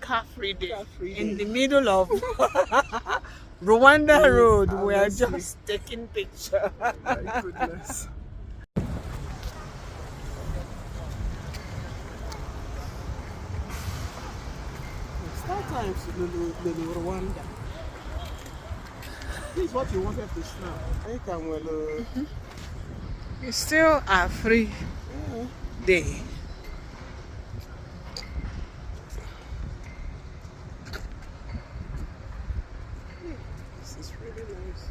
car-free day in the middle of Rwanda Road. We are just taking pictures. My goodness. Start times the Rwanda. This is what you wanted to snap. I can well. It's still a free day. This is really nice.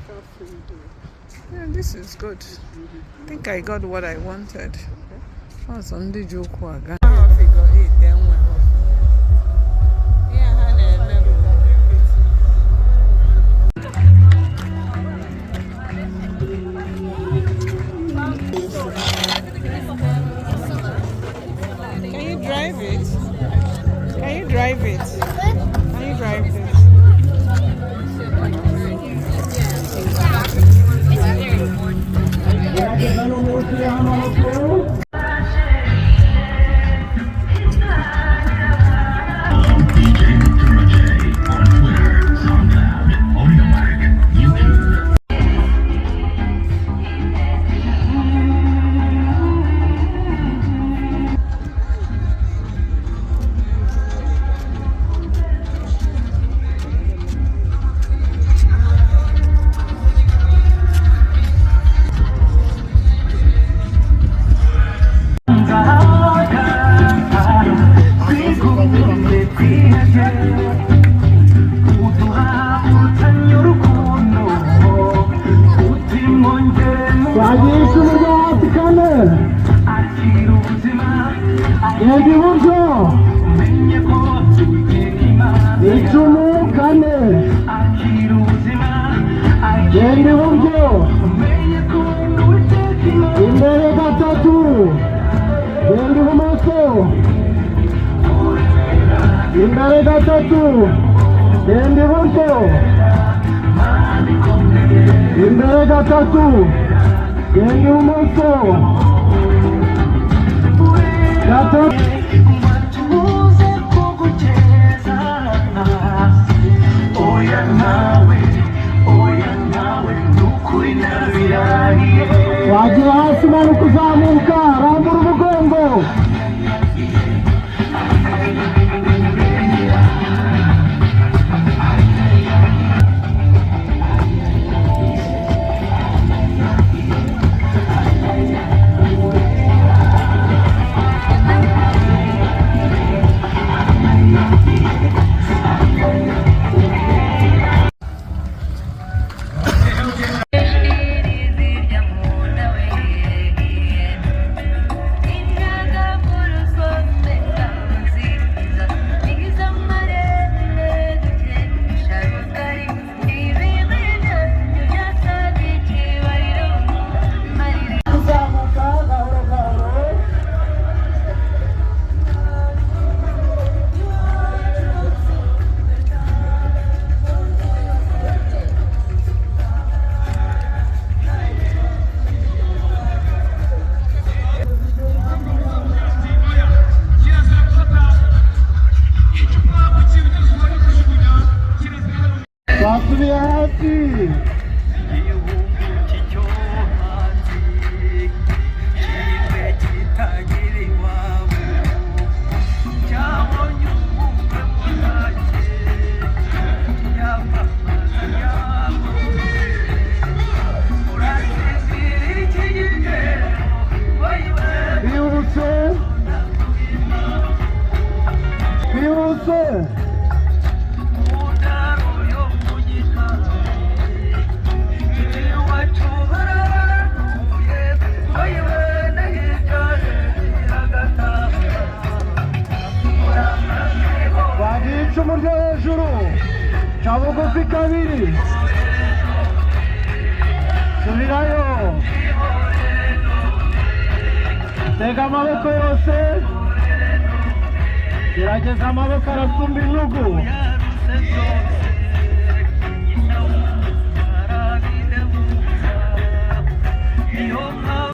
Car-free day. Yeah, this is good. I think I got what I wanted. What's on the joke? Can you drive it? Can you drive it? Can you drive it? Tega amaboko yose gerageza amaboko arasumba inyugu